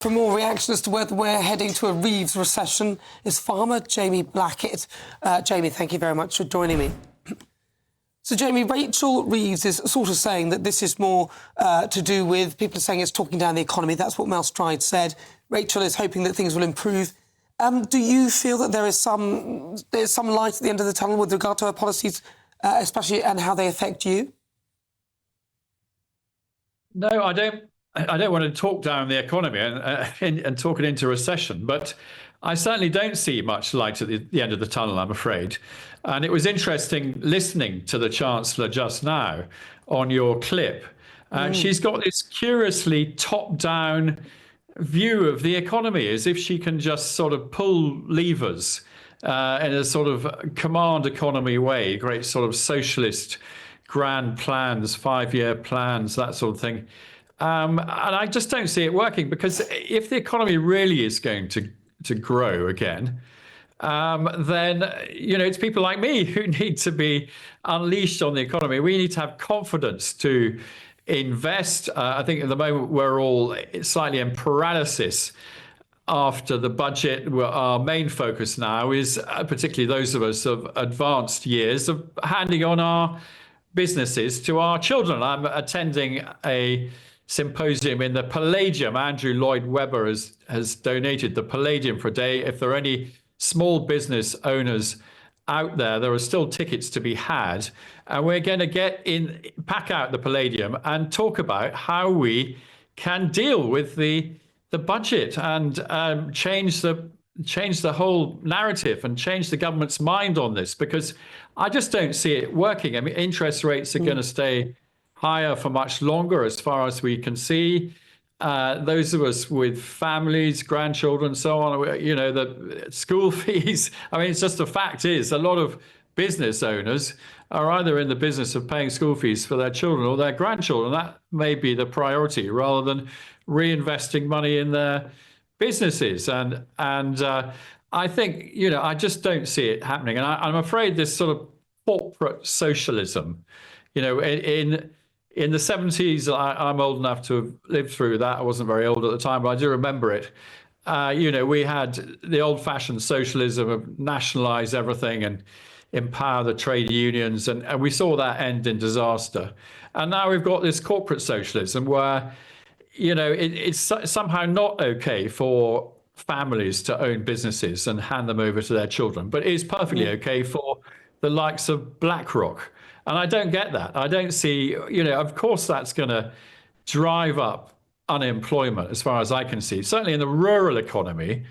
For more reaction as to whether we're heading to a Reeves recession is farmer Jamie Blackett. Jamie, thank you very much for joining me. So, Jamie, Rachel Reeves is sort of saying that this is more to do with people are saying it's talking down the economy. That's what Mel Stride said. Rachel is hoping that things will improve. Do you feel that there's some light at the end of the tunnel with regard to her policies, especially and how they affect you? No, I don't. I don't want to talk down the economy and talk it into recession, but I certainly don't see much light at the end of the tunnel, I'm afraid. And it was interesting listening to the Chancellor just now on your clip. She's got this curiously top-down view of the economy, as if she can just sort of pull levers in a sort of command economy way, great sort of socialist grand plans, 5-year plans, that sort of thing. And I just don't see it working, because if the economy really is going to grow again, then, it's people like me who need to be unleashed on the economy. We need to have confidence to invest. I think at the moment we're all slightly in paralysis after the budget. Our main focus now is, particularly those of us of advanced years, of handing on our businesses to our children. I'm attending a symposium in the Palladium. Andrew Lloyd Webber has donated the Palladium for a day. If there are any small business owners out there are still tickets to be had. And we're going to pack out the Palladium and talk about how we can deal with the budget and change the whole narrative and change the government's mind on this, because I just don't see it working. I mean, interest rates are going to stay higher for much longer, as far as we can see. Those of us with families, grandchildren, so on, the school fees. I mean, it's just the fact is a lot of business owners are either in the business of paying school fees for their children or their grandchildren. That may be the priority, rather than reinvesting money in their businesses. And I think, I just don't see it happening. And I'm afraid this sort of corporate socialism, in the 70s, I'm old enough to have lived through that. I wasn't very old at the time, but I do remember it. We had the old-fashioned socialism of nationalize everything and empower the trade unions, and we saw that end in disaster. And now we've got this corporate socialism where, it's somehow not okay for families to own businesses and hand them over to their children, but it's perfectly okay for the likes of BlackRock. And I don't get that. I don't see, of course that's going to drive up unemployment, as far as I can see. Certainly in the rural economy,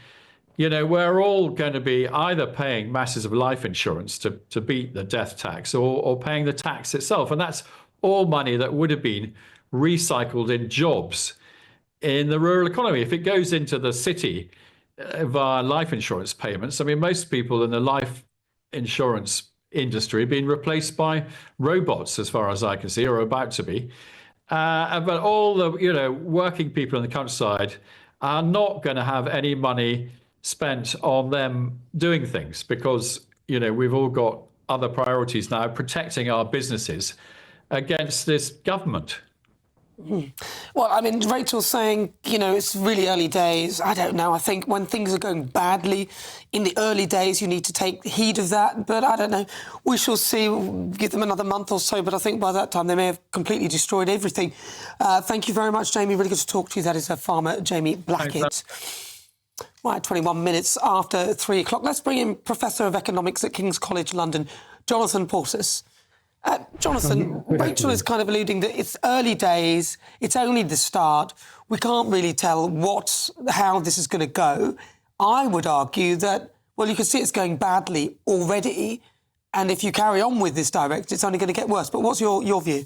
we're all going to be either paying masses of life insurance to beat the death tax, or paying the tax itself. And that's all money that would have been recycled in jobs in the rural economy. If it goes into the city via life insurance payments, I mean, most people in the life insurance industry being replaced by robots, as far as I can see, or about to be. But all the working people in the countryside are not going to have any money spent on them doing things, because we've all got other priorities now, protecting our businesses against this government. Well, I mean, Rachel's saying, it's really early days. I don't know. I think when things are going badly, in the early days, you need to take heed of that. But I don't know. We shall see. We'll give them another month or so. But I think by that time, they may have completely destroyed everything. Thank you very much, Jamie. Really good to talk to you. That is farmer Jamie Blackett. Right, 21 minutes after 3 o'clock. Let's bring in Professor of Economics at King's College London, Jonathan Portis. Jonathan, Rachel is kind of alluding that it's early days, it's only the start. We can't really tell how this is going to go. I would argue that, well, you can see it's going badly already, and if you carry on with this direct, it's only going to get worse. But what's your view?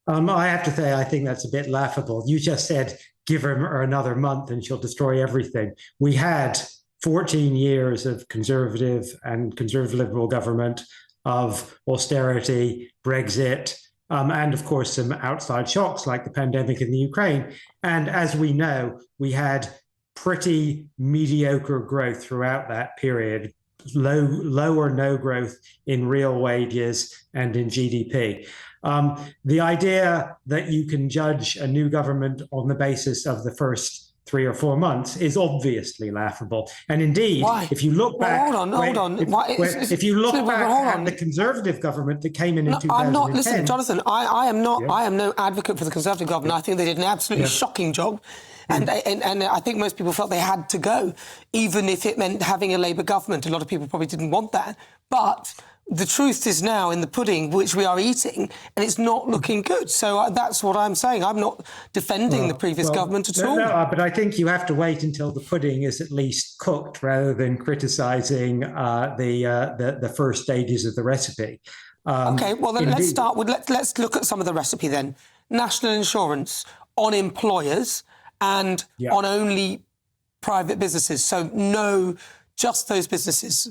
I have to say, I think that's a bit laughable. You just said, give her another month and she'll destroy everything. We had 14 years of conservative liberal government, of austerity, Brexit, and of course some outside shocks like the pandemic in the Ukraine. And as we know, we had pretty mediocre growth throughout that period, low or no growth in real wages and in GDP. The idea that you can judge a new government on the basis of the first 3 or 4 months is obviously laughable. And indeed, Why? if you look back, hold on. If you look back at the Conservative government that came in 2010, I'm not. Listen, Jonathan. I am not. Yeah. I am no advocate for the Conservative government. I think they did an absolutely shocking job, and I think most people felt they had to go, even if it meant having a Labour government. A lot of people probably didn't want that, but the truth is now in the pudding which we are eating, and it's not looking good. So that's what I'm saying. I'm not defending the previous government at all. No, but I think you have to wait until the pudding is at least cooked rather than criticising the first stages of the recipe. Okay, well then let's start with let's look at some of the recipe then. National insurance on employers and on only private businesses. So no, just those businesses.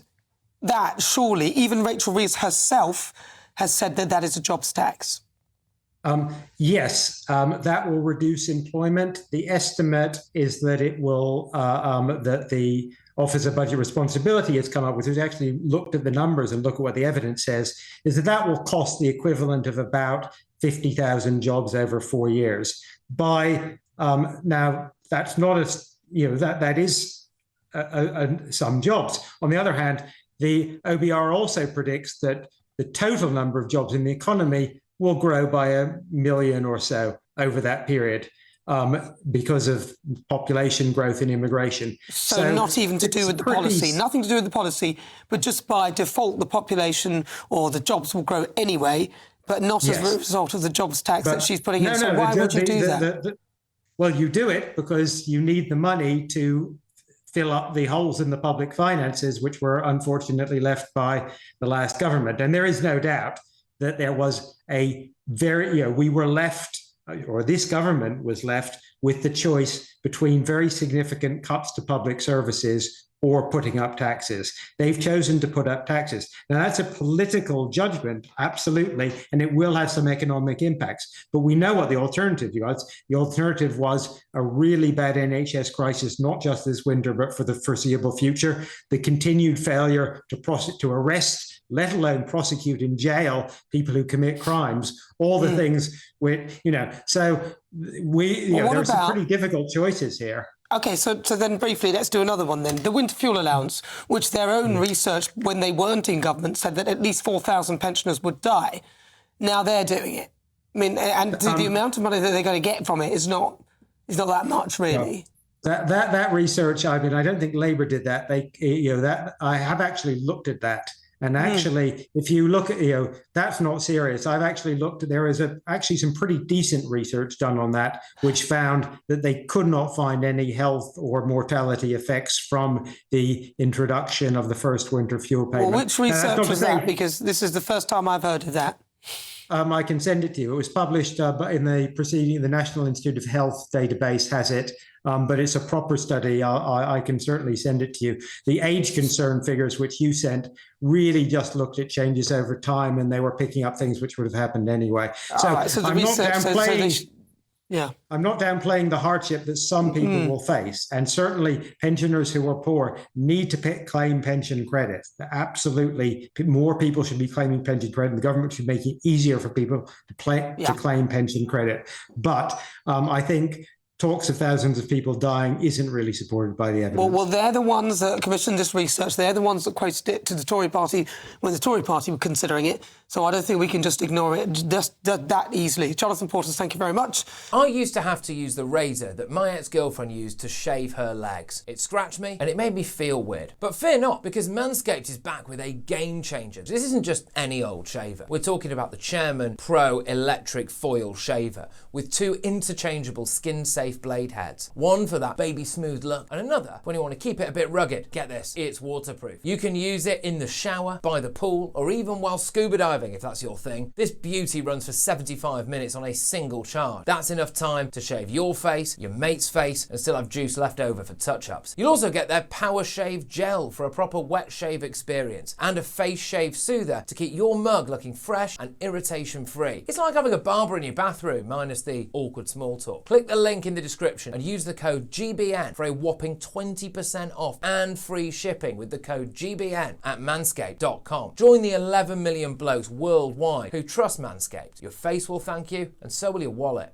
That surely, even Rachel Reeves herself has said that is a jobs tax. Yes, that will reduce employment. The estimate is that it will, that the Office of Budget Responsibility has come up with, who's actually looked at the numbers and look at what the evidence says, is that will cost the equivalent of about 50,000 jobs over 4 years. Now, that's not that is some jobs. On the other hand, the OBR also predicts that the total number of jobs in the economy will grow by 1 million or so over that period because of population growth and immigration. So not even to do with the policy, nothing to do with the policy, but just by default, the population or the jobs will grow anyway, but not as a result of the jobs tax that she's putting in. So why would you do that? Well, you do it because you need the money to fill up the holes in the public finances, which were unfortunately left by the last government. And there is no doubt that there was we were left, or this government was left with the choice between very significant cuts to public services or putting up taxes. They've chosen to put up taxes. Now, that's a political judgment, absolutely, and it will have some economic impacts. But we know what the alternative was. The alternative was a really bad NHS crisis, not just this winter, but for the foreseeable future. The continued failure to arrest, let alone prosecute in jail, people who commit crimes, all the things which, so there are some pretty difficult choices here. OK, so then briefly, let's do another one then. The winter fuel allowance, which their own research, when they weren't in government, said that at least 4,000 pensioners would die. Now they're doing it. I mean, and the amount of money that they're going to get from it is not that much, really. No. That research, I mean, I don't think Labour did that. I have actually looked at that. And actually, if you look at, that's not serious. I've actually looked at, there is actually some pretty decent research done on that, which found that they could not find any health or mortality effects from the introduction of the first winter fuel payment. Well, which research was that? Because this is the first time I've heard of that. I can send it to you. It was published in the National Institute of Health database has it, but it's a proper study. I can certainly send it to you. The age concern figures, which you sent, really just looked at changes over time, and they were picking up things which would have happened anyway. I'm not downplaying the hardship that some people will face, and certainly pensioners who are poor need to claim pension credit. Absolutely, more people should be claiming pension credit, and the government should make it easier for people to claim pension credit. But I think talks of thousands of people dying isn't really supported by the evidence. Well, they're the ones that commissioned this research. They're the ones that quoted it to the Tory party when the Tory party were considering it. So I don't think we can just ignore it just that easily. Jonathan Portes, thank you very much. I used to have to use the razor that my ex-girlfriend used to shave her legs. It scratched me and it made me feel weird. But fear not, because Manscaped is back with a game changer. This isn't just any old shaver. We're talking about the Chairman Pro Electric Foil Shaver with 2 interchangeable skin-safe blade heads. One for that baby smooth look, and another when you want to keep it a bit rugged. Get this, it's waterproof. You can use it in the shower, by the pool, or even while scuba diving if that's your thing. This beauty runs for 75 minutes on a single charge. That's enough time to shave your face, your mate's face, and still have juice left over for touch-ups. You'll also get their Power Shave Gel for a proper wet shave experience, and a face shave soother to keep your mug looking fresh and irritation-free. It's like having a barber in your bathroom, minus the awkward small talk. Click the link in the description and use the code GBN for a whopping 20% off and free shipping with the code GBN at manscaped.com. Join the 11 million blokes worldwide who trust Manscaped. Your face will thank you, and so will your wallet.